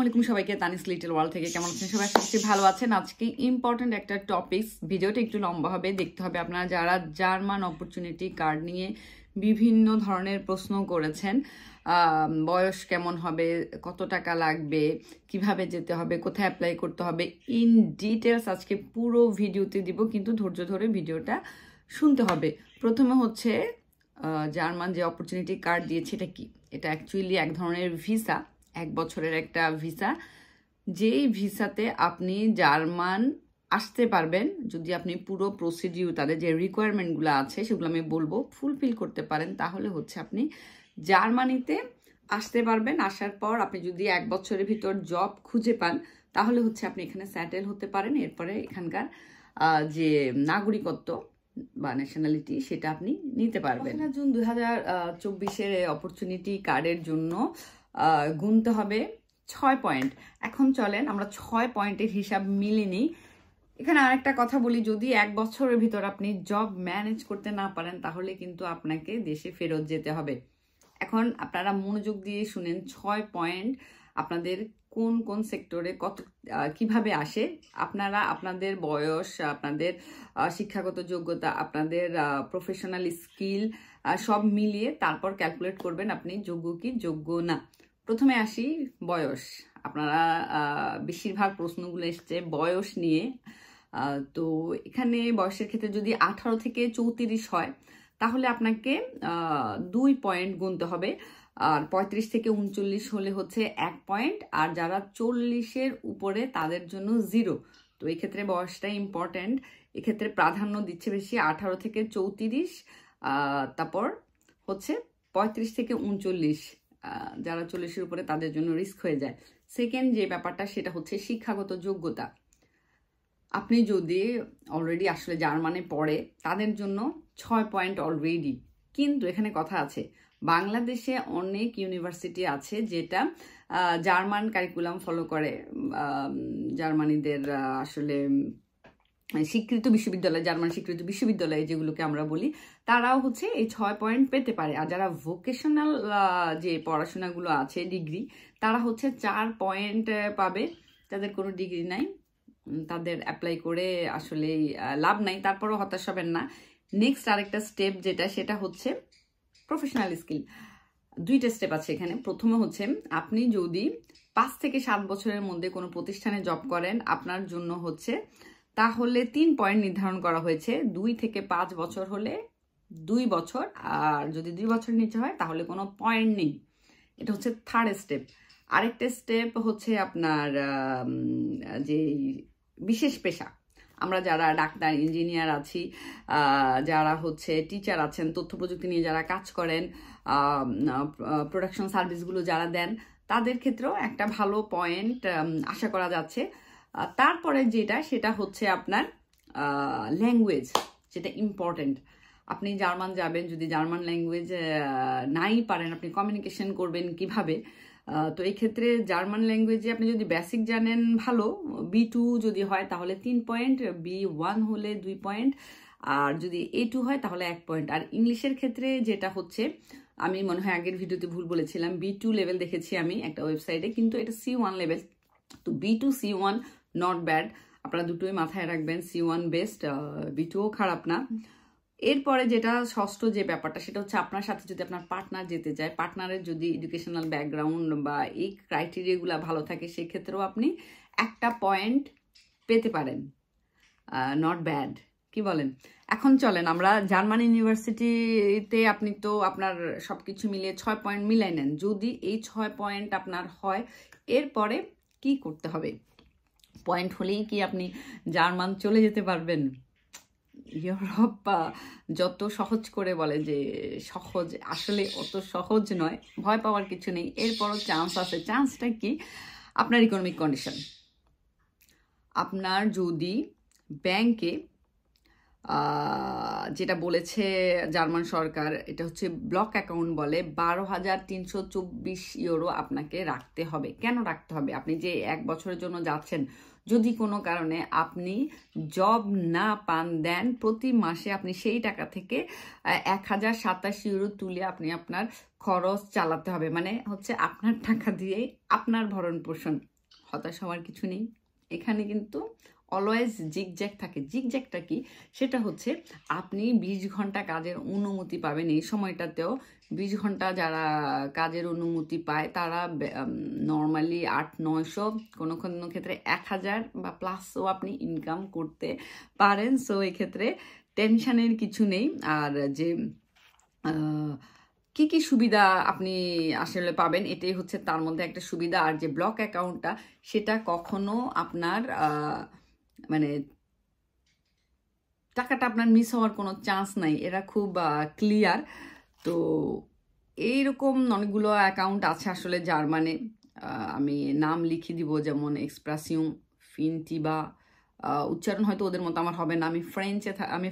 আলাইকুম সবাইকে, Tanis little world থেকে কেমন আছেন সবাই? আশা করছি ভালো আছেন। আজকে ইম্পর্টেন্ট একটা টপিকস, ভিডিওটা একটু লম্বা হবে, দেখতে হবে। আপনারা যারা জার্মান অপরচুনিটি কার্ড নিয়ে বিভিন্ন ধরনের প্রশ্ন করেছেন, বয়স কেমন হবে, কত টাকা লাগবে, কিভাবে যেতে হবে, কোথায় অ্যাপ্লাই করতে হবে, ইন ডিটেলস আজকে পুরো ভিডিওতে দিব, কিন্তু ধৈর্য ধরে ভিডিওটা শুনতে হবে। প্রথমে হচ্ছে জার্মান যে অপরচুনিটি কার্ড দিয়েছে এটা কি? এটা অ্যাকচুয়ালি এক ধরনের ভিসা, 1 বছরের একটা ভিসা, যেই ভিসাতে আপনি জার্মান আসতে পারবেন যদি আপনি পুরো প্রসিডিউর, তাদের যে রিকোয়ারমেন্টগুলো আছে সেগুলো আমি বলবো, ফুলফিল করতে পারেন, তাহলে হচ্ছে আপনি জার্মানিতে আসতে পারবেন। আসার পর আপনি যদি 1 বছরের ভিতর জব খুঁজে পান, তাহলে হচ্ছে আপনি এখানে সেটেল হতে পারেন। এরপরে এখানকার যে নাগরিকত্ব বা ন্যাশনালিটি সেটা আপনি নিতে পারবেন। জুন 2024-এর অপরচুনিটি কার্ডের জন্য গুনতে হবে 6 পয়েন্ট। এখন চলেন আমরা 6 পয়েন্টের হিসাব মিলিয়ে নিই। এখানে আরেকটা কথা বলি, যদি 1 বছরের ভিতর আপনি জব ম্যানেজ করতে না পারেন, তাহলে কিন্তু আপনাকে দেশে ফেরত যেতে হবে। এখন আপনারা মনোযোগ দিয়ে শুনেন, 6 পয়েন্ট আপনাদের কোন কোন সেক্টরে কত কিভাবে আসে। আপনারা আপনাদের বয়স, আপনাদের শিক্ষাগত যোগ্যতা, আপনাদের প্রফেশনাল স্কিল সব মিলিয়ে তারপর ক্যালকুলেট করবেন আপনি যোগ্য কি যোগ্য না। প্রথমে আসি বয়স। আপনারা বেশিরভাগ প্রশ্নগুলো এসছে বয়স নিয়ে। তো এখানে বয়সের ক্ষেত্রে যদি 18 থেকে 34 হয়, তাহলে আপনাকে 2 পয়েন্ট গুনতে হবে। আর 35 থেকে 39 হলে হচ্ছে 1 পয়েন্ট। আর যারা 40-এর উপরে তাদের জন্য 0। তো এই ক্ষেত্রে বয়সটা ইম্পর্টেন্ট। এক্ষেত্রে প্রাধান্য দিচ্ছে বেশি 18 থেকে 34, তারপর হচ্ছে 35 থেকে 39। যারা 40-এর উপরে তাদের জন্য রিস্ক হয়ে যায়। সেকেন্ড যে ব্যাপারটা সেটা হচ্ছে শিক্ষাগত যোগ্যতা। আপনি যদি অলরেডি আসলে জার্মানে পড়ে, তাদের জন্য 6 পয়েন্ট অলরেডি। কিন্তু এখানে কথা আছে, বাংলাদেশে অনেক ইউনিভার্সিটি আছে যেটা জার্মান কারিকুলাম ফলো করে। জার্মানিদের আসলে স্বীকৃত বিশ্ববিদ্যালয়, জার্মান স্বীকৃত বিশ্ববিদ্যালয় যেগুলোকে আমরা বলি, তারাও হচ্ছে এই 6 পয়েন্ট পেতে পারে। আর যারা ভোকেশনাল যে পড়াশোনাগুলো আছে, ডিগ্রি, তারা হচ্ছে 4 পয়েন্ট পাবে। তাদের কোনো ডিগ্রি নাই, তাদের অ্যাপ্লাই করে আসলে লাভ নাই, তারপরও হতাশ হবেন না। নেক্সট আরেকটা স্টেপ যেটা, সেটা হচ্ছে প্রফেশনাল স্কিল। 2টা স্টেপ আছে এখানে। প্রথমে হচ্ছে আপনি যদি 5 থেকে 7 বছরের মধ্যে কোনো প্রতিষ্ঠানে জব করেন, আপনার জন্য হচ্ছে তাহলে 3 পয়েন্ট নির্ধারণ করা হয়েছে। 2 থেকে 5 বছর হলে 2 বছর, আর যদি 2 বছর নিচে হয় তাহলে কোনো পয়েন্ট নেই। এটা হচ্ছে থার্ড স্টেপ। আরেকটা স্টেপ হচ্ছে আপনার যে বিশেষ পেশা, আমরা যারা ডাক্তার, ইঞ্জিনিয়ার আছি, যারা হচ্ছে টিচার আছেন, তথ্য প্রযুক্তি নিয়ে যারা কাজ করেন, প্রোডাকশন সার্ভিসগুলো যারা দেন, তাদের ক্ষেত্রেও একটা ভালো পয়েন্ট আশা করা যাচ্ছে। তারপরে যেটা, সেটা হচ্ছে আপনার ল্যাঙ্গুয়েজ, যেটা ইম্পর্টেন্ট। আপনি জার্মান যাবেন, যদি জার্মান ল্যাঙ্গুয়েজ নাই পারেন, আপনি কমিউনিকেশন করবেন কিভাবে? তো এই ক্ষেত্রে জার্মান ল্যাঙ্গুয়েজে আপনি যদি বেসিক জানেন ভালো, B2 যদি হয় তাহলে 3 পয়েন্ট, B1 হলে 2 পয়েন্ট, আর যদি A2 হয় তাহলে 1 পয়েন্ট। আর ইংলিশের ক্ষেত্রে যেটা হচ্ছে, আমি মনে হয় আগের ভিডিওতে ভুল বলেছিলাম, B2 লেভেল দেখেছি আমি একটা ওয়েবসাইটে, কিন্তু এটা C1 লেভেল। তো B2 C1 নট ব্যাড, আপনারা দুটোই মাথায় রাখবেন। C1 বেস্ট, B2ও খারাপ না। এরপরে যেটা ষষ্ঠ যে ব্যাপারটা, সেটা হচ্ছে আপনার সাথে যদি আপনার পার্টনার যেতে চায়, পার্টনারের যদি এডুকেশনাল ব্যাকগ্রাউন্ড বা এই ক্রাইটেরিয়াগুলো ভালো থাকে, সেক্ষেত্রেও আপনি 1টা পয়েন্ট পেতে পারেন। নট ব্যাড, কি বলেন? এখন চলেন আমরা জার্মান ইউনিভার্সিটিতে, আপনি তো আপনার সবকিছু মিলিয়ে 6 পয়েন্ট মিলাই নেন। যদি এই 6 পয়েন্ট আপনার হয়, এরপরে কি করতে হবে? পয়েন্ট হলেই কি আপনি জার্মান চলে যেতে পারবেন? ইউরোপ যত সহজ করে বলে যে সহজ, আসলে অত সহজ নয়, ভয় পাওয়ার কিছু নেই। এরপরও চান্স আছে। চান্সটা কি? আপনার ইকোনমিক কন্ডিশন। আপনার যদি ব্যাংকে, যেটা বলেছে জার্মান সরকার, এটা হচ্ছে ব্লক অ্যাকাউন্ট বলে, 12,324 ইউরো আপনাকে রাখতে হবে। কেন রাখতে হবে? আপনি যে 1 বছরের জন্য যাচ্ছেন, যদি কোনো কারণে আপনি জব না পান, দেন প্রতি মাসে আপনি সেই টাকা থেকে 1,027 ইউরো তুলে আপনার খরচ চালাতে হবে। মানে হচ্ছে আপনার টাকা দিয়ে আপনার ভরণ পোষণ। হতাশ হওয়ার কিছু নেই। এখানে কিন্তু অলওয়েজ জিগজ্যাগ থাকে। জিগজ্যাগটা কি? সেটা হচ্ছে আপনি 20 ঘন্টা কাজের অনুমতি পাবেন। এই সময়টাতেও 20 ঘন্টা যারা কাজের অনুমতি পায় তারা নর্মালি 800-900, কোনো কোনো ক্ষেত্রে 1000 বা প্লাসও আপনি ইনকাম করতে পারেন। সো এক্ষেত্রে টেনশনের কিছু নেই। আর যে কি কি সুবিধা আপনি আসলে পাবেন, এটাই হচ্ছে তার মধ্যে একটা সুবিধা। আর যে ব্লক অ্যাকাউন্টটা, সেটা কখনো আপনার মানে টাকাটা আপনার মিস হওয়ার কোনো চান্স নাই। এরা খুব ক্লিয়ার। তো এইরকম অনেকগুলো অ্যাকাউন্ট আছে আসলে জার্মানে। আমি নাম লিখে দিব, যেমন এক্সপ্রাসিউম, ফিনটিবা। উচ্চারণ হয়তো ওদের মতো আমার হবে না। আমি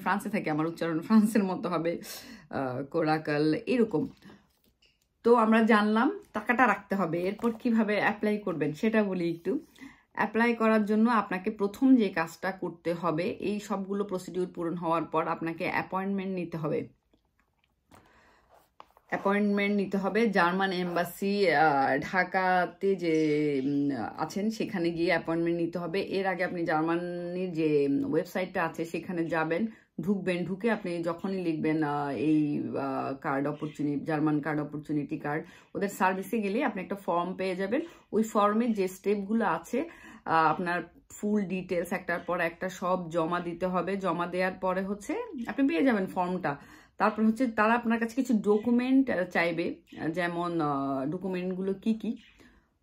ফ্রান্সে থাকি, আমার উচ্চারণ ফ্রান্সের মতো হবে। কোরাকাল, এরকম। তো আমরা জানলাম টাকাটা রাখতে হবে। এরপর কিভাবে অ্যাপ্লাই করবেন সেটা বলি একটু। অ্যাপ্লাই করার জন্য আপনাকে প্রথম যে কাজটা করতে হবে, এই সবগুলো প্রসিডিউর পূরণ হওয়ার পর আপনাকে অ্যাপয়েন্টমেন্ট নিতে হবে। অ্যাপয়েন্টমেন্ট নিতে হবে জার্মান এম্বাসি ঢাকাতে যে আছেন সেখানে গিয়ে অ্যাপয়েন্টমেন্ট নিতে হবে। এর আগে আপনি জার্মানির যে ওয়েবসাইটটা আছে সেখানে যাবেন, ঢুকবেন। ঢুকে আপনি যখনই লিখবেন এই card opportunity, German card opportunity card, ওদের সার্ভিসে গেলে আপনি একটা ফর্ম পেয়ে যাবেন। ওই ফর্মের যে স্টেপগুলো আছে আপনার ফুল ডিটেলস একটার পর একটা সব জমা দিতে হবে। জমা দেওয়ার পরে হচ্ছে আপনি পেয়ে যাবেন ফর্মটা। তারপর হচ্ছে তারা আপনার কাছে কিছু ডকুমেন্ট চাইবে, যেমন ডকুমেন্টগুলো কি কি: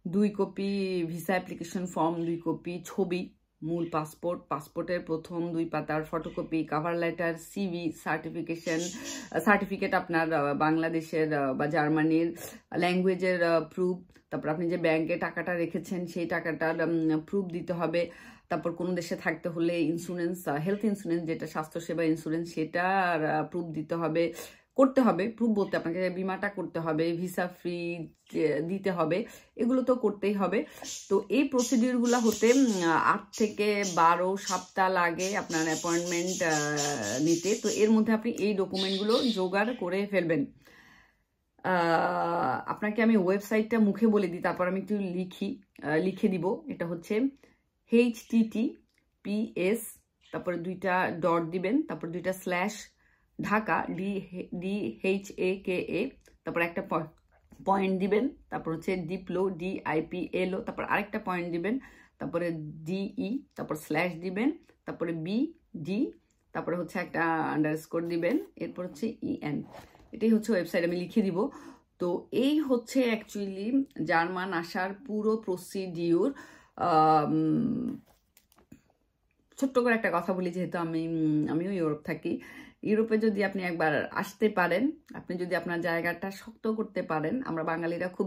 2 copy visa application form, 2 copy ছবি, মূল পাসপোর্ট, পাসপোর্টের প্রথম 2 পাতার photocopy, cover letter, CV, certificate আপনার বাংলাদেশের বা জার্মানির ল্যাঙ্গুয়েজের প্রুফ, তারপর আপনি যে ব্যাংকে টাকাটা রেখেছেন সেই টাকাটার প্রুফ দিতে হবে। তারপর কোনো দেশে থাকতে হলে ইন্স্যুরেন্স, হেলথ ইন্স্যুরেন্স, যেটা স্বাস্থ্যসেবা ইন্স্যুরেন্স, সেটার প্রুফ দিতে হবে, করতে হবে। প্রুফ বলতে আপনাকে বিমাটা করতে হবে, ভিসা ফ্রি দিতে হবে, এগুলো তো করতেই হবে। তো এই প্রসিডিউরগুলো হতে 8 থেকে 12 সপ্তাহ লাগে আপনার অ্যাপয়েন্টমেন্ট নিতে। তো এর মধ্যে আপনি এই ডকুমেন্টগুলো জোগাড় করে ফেলবেন। আপনাকে আমি ওয়েবসাইটটা মুখে বলে দিই, তারপর আমি একটু লিখে দিব। এটা হচ্ছে https, তারপরে 2টা ডট দিবেন, তারপর 2টা স্ল্যাশ, ঢাকা DHAKA, তারপর একটা পয়েন্ট দিবেন, তারপর হচ্ছে ডিপ্লো DIPLO, তারপর আরেকটা পয়েন্ট দিবেন, তারপরে DE, তারপর স্ল্যাশ দিবেন, তারপরে BD, তারপরে হচ্ছে একটা আন্ডারস্কোর দিবেন, এরপর হচ্ছে EN। এটাই হচ্ছে ওয়েবসাইট, আমি লিখে দিব। তো এই হচ্ছে অ্যাকচুয়ালি জার্মান আসার পুরো প্রসিডিউর। ছোট্ট করে একটা কথা বলি, যেহেতু আমিও ইউরোপ থাকি। ইউরোপে যদি আপনি একবার আসতে পারেন, আপনি যদি আপনার জায়গাটা শক্ত করতে পারেন, আমরা বাঙালিরা খুব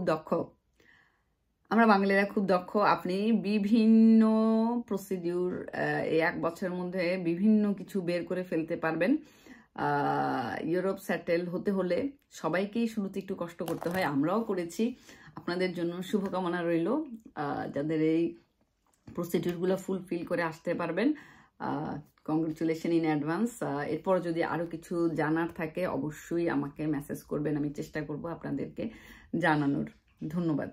দক্ষ। আপনি বিভিন্ন প্রসিডিউর এই 1 বছরের মধ্যে বিভিন্ন কিছু বের করে ফেলতে পারবেন। ইউরোপ সেটেল হতে হলে সবাইকেই শুরুতে একটু কষ্ট করতে হয়, আমরাও করেছি। আপনাদের জন্য শুভকামনা রইল, যাদের এই প্রসিডিউরগুলো ফুলফিল করে আসতে পারবেন। Congratulation in advance. এরপর যদি আরও কিছু জানার থাকে অবশ্যই আমাকে মেসেজ করবেন, আমি চেষ্টা করব আপনাদেরকে জানানোর। ধন্যবাদ।